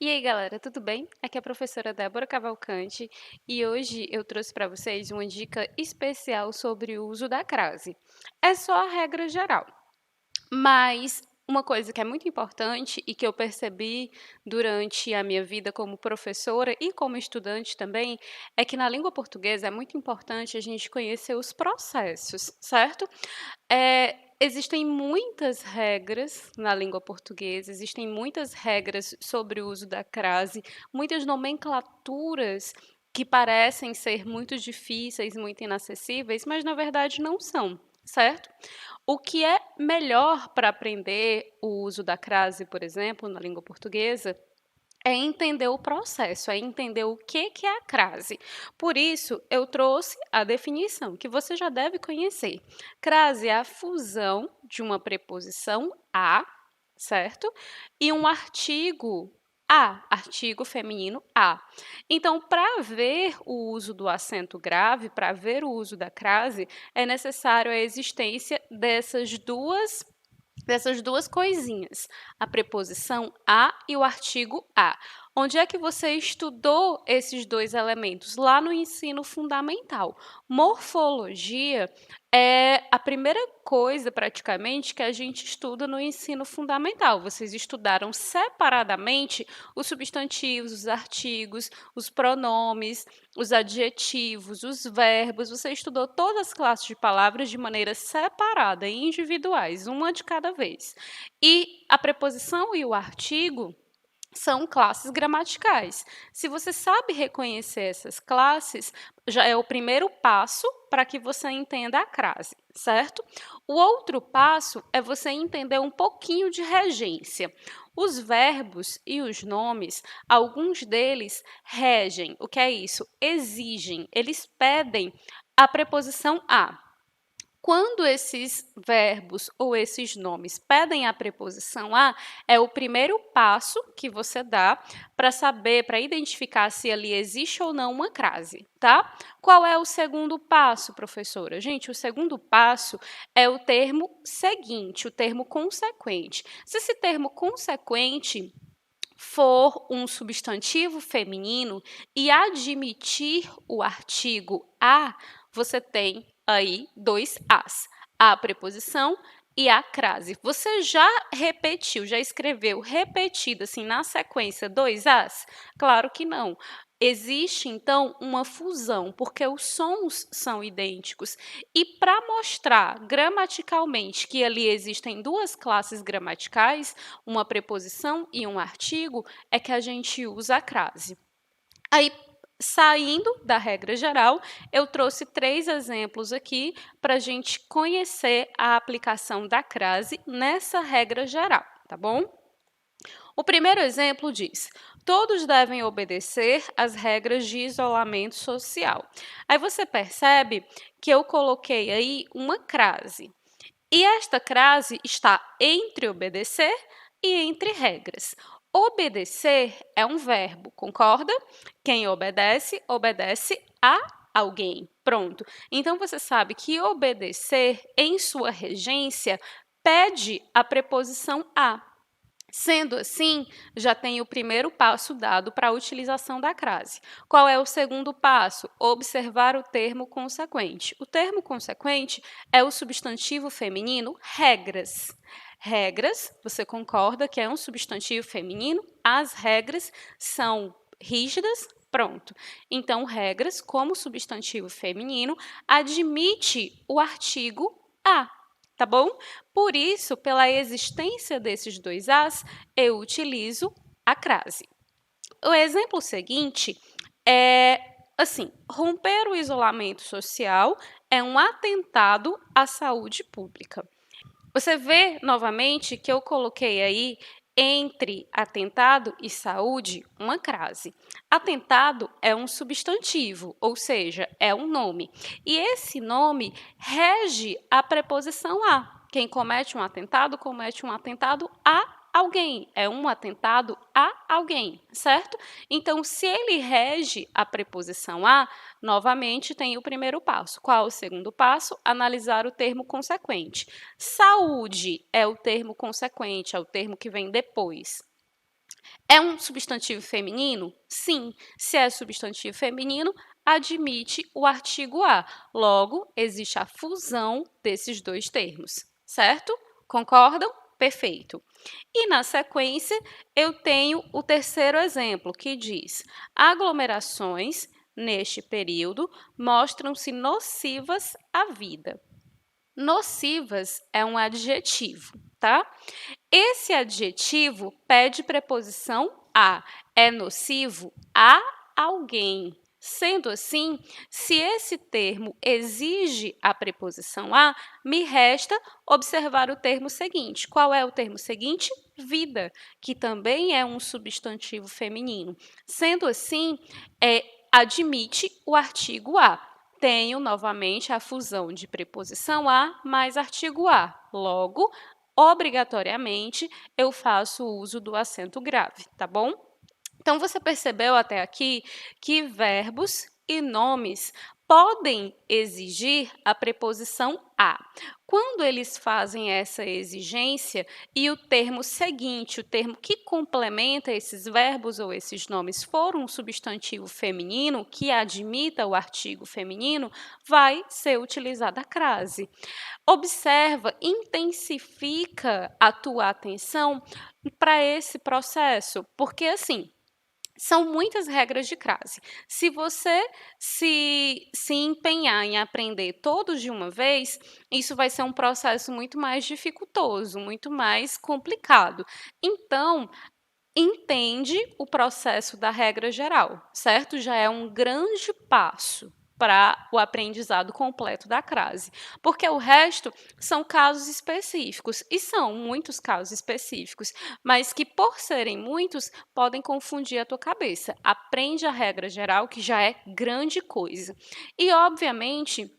E aí, galera, tudo bem? Aqui é a professora Débora Cavalcante e hoje eu trouxe para vocês uma dica especial sobre o uso da crase. É só a regra geral, mas uma coisa que é muito importante e que eu percebi durante a minha vida como professora e como estudante também, é que na língua portuguesa é muito importante a gente conhecer os processos, certo? Existem muitas regras na língua portuguesa, existem muitas regras sobre o uso da crase, muitas nomenclaturas que parecem ser muito difíceis, muito inacessíveis, mas na verdade não são, certo? O que é melhor para aprender o uso da crase, por exemplo, na língua portuguesa, é entender o processo, é entender o que é a crase. Por isso, eu trouxe a definição, que você já deve conhecer. Crase é a fusão de uma preposição a, certo? E um artigo artigo feminino a. Então, para ver o uso do acento grave, para ver o uso da crase, é necessário a existência dessas duas coisinhas, a preposição a e o artigo a. Onde é que você estudou esses dois elementos? Lá no ensino fundamental. Morfologia é a primeira coisa, praticamente, que a gente estuda no ensino fundamental. Vocês estudaram separadamente os substantivos, os artigos, os pronomes, os adjetivos, os verbos. Você estudou todas as classes de palavras de maneira separada, individuais, uma de cada vez. E a preposição e o artigo são classes gramaticais. Se você sabe reconhecer essas classes, já é o primeiro passo para que você entenda a crase, certo? O outro passo é você entender um pouquinho de regência. Os verbos e os nomes, alguns deles regem. O que é isso? Exigem, eles pedem a preposição a. Quando esses verbos ou esses nomes pedem a preposição a, é o primeiro passo que você dá para saber, para identificar se ali existe ou não uma crase, tá? Qual é o segundo passo, professora? Gente, o segundo passo é o termo seguinte, o termo consequente. Se esse termo consequente for um substantivo feminino e admitir o artigo a, você tem aí dois as, a preposição e a crase. Você já repetiu, já escreveu repetido assim na sequência dois as? Claro que não. Existe, então, uma fusão, porque os sons são idênticos. E para mostrar gramaticalmente que ali existem duas classes gramaticais, uma preposição e um artigo, é que a gente usa a crase. Aí, saindo da regra geral, eu trouxe 3 exemplos aqui para a gente conhecer a aplicação da crase nessa regra geral, tá bom? O primeiro exemplo diz: todos devem obedecer às regras de isolamento social. Aí você percebe que eu coloquei aí uma crase. E esta crase está entre obedecer e entre regras. Obedecer é um verbo, concorda? Quem obedece, obedece a alguém. Pronto. Então, você sabe que obedecer, em sua regência, pede a preposição a. Sendo assim, já tem o primeiro passo dado para a utilização da crase. Qual é o segundo passo? Observar o termo consequente. O termo consequente é o substantivo feminino regras. Regras, você concorda que é um substantivo feminino? As regras são rígidas? Pronto. Então, regras, como substantivo feminino, admite o artigo a, tá bom? Por isso, pela existência desses dois as, eu utilizo a crase. O exemplo seguinte é assim: romper o isolamento social é um atentado à saúde pública. Você vê novamente que eu coloquei aí entre atentado e saúde uma crase. Atentado é um substantivo, ou seja, é um nome. E esse nome rege a preposição a. Quem comete um atentado a alguém, é um atentado a alguém, certo? Então, se ele rege a preposição a, novamente tem o primeiro passo. Qual o segundo passo? Analisar o termo consequente. Saúde é o termo consequente, é o termo que vem depois. É um substantivo feminino? Sim. Se é substantivo feminino, admite o artigo a. Logo, existe a fusão desses dois termos, certo? Concordam? Perfeito. E na sequência, eu tenho o terceiro exemplo, que diz: aglomerações, neste período, mostram-se nocivas à vida. Nocivas é um adjetivo, tá? Esse adjetivo pede preposição a. É nocivo a alguém. Sendo assim, se esse termo exige a preposição a, me resta observar o termo seguinte. Qual é o termo seguinte? Vida, que também é um substantivo feminino. Sendo assim, admite o artigo a. Tenho novamente a fusão de preposição a mais artigo a. Logo, obrigatoriamente, eu faço uso do acento grave, tá bom? Então, você percebeu até aqui que verbos e nomes podem exigir a preposição a. Quando eles fazem essa exigência e o termo seguinte, o termo que complementa esses verbos ou esses nomes, for um substantivo feminino que admita o artigo feminino, vai ser utilizada a crase. Observa, intensifica a tua atenção para esse processo, porque assim, são muitas regras de crase. Se você se empenhar em aprender todos de uma vez, isso vai ser um processo muito mais dificultoso, muito mais complicado. Então, entende o processo da regra geral, certo? Já é um grande passo para o aprendizado completo da crase, porque o resto são casos específicos, e são muitos casos específicos, mas que, por serem muitos, podem confundir a tua cabeça. Aprende a regra geral, que já é grande coisa. E, obviamente,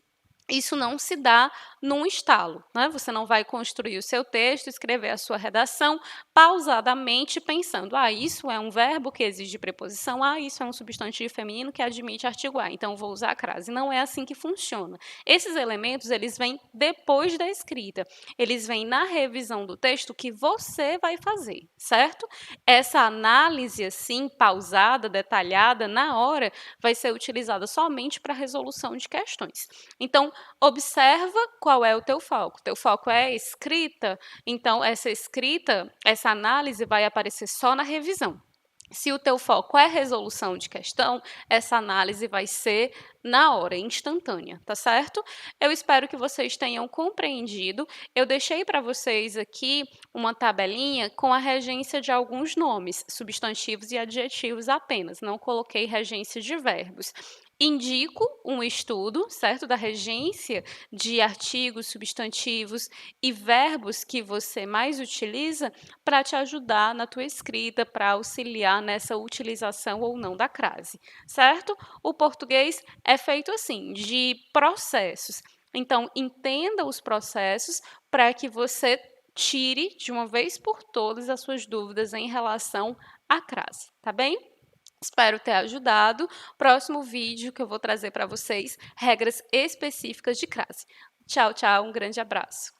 isso não se dá num estalo, né? Você não vai construir o seu texto, escrever a sua redação pausadamente, pensando: isso é um verbo que exige preposição a, isso é um substantivo feminino que admite artigo a, então vou usar a crase. Não é assim que funciona. Esses elementos, eles vêm depois da escrita, eles vêm na revisão do texto que você vai fazer, certo? Essa análise, assim, pausada, detalhada, na hora, vai ser utilizada somente para resolução de questões. Então, observa qual é o teu foco. Teu foco é escrita, então essa escrita, essa análise vai aparecer só na revisão. Se o teu foco é resolução de questão, essa análise vai ser na hora, instantânea, tá certo? Eu espero que vocês tenham compreendido. Eu deixei para vocês aqui uma tabelinha com a regência de alguns nomes, substantivos e adjetivos apenas, não coloquei regência de verbos. Indico um estudo, certo, da regência de artigos, substantivos e verbos que você mais utiliza para te ajudar na tua escrita, para auxiliar nessa utilização ou não da crase, certo? O português é feito assim, de processos. Então, entenda os processos para que você tire de uma vez por todas as suas dúvidas em relação à crase, tá bem? Espero ter ajudado. Próximo vídeo que eu vou trazer para vocês regras específicas de crase. Tchau, tchau, um grande abraço.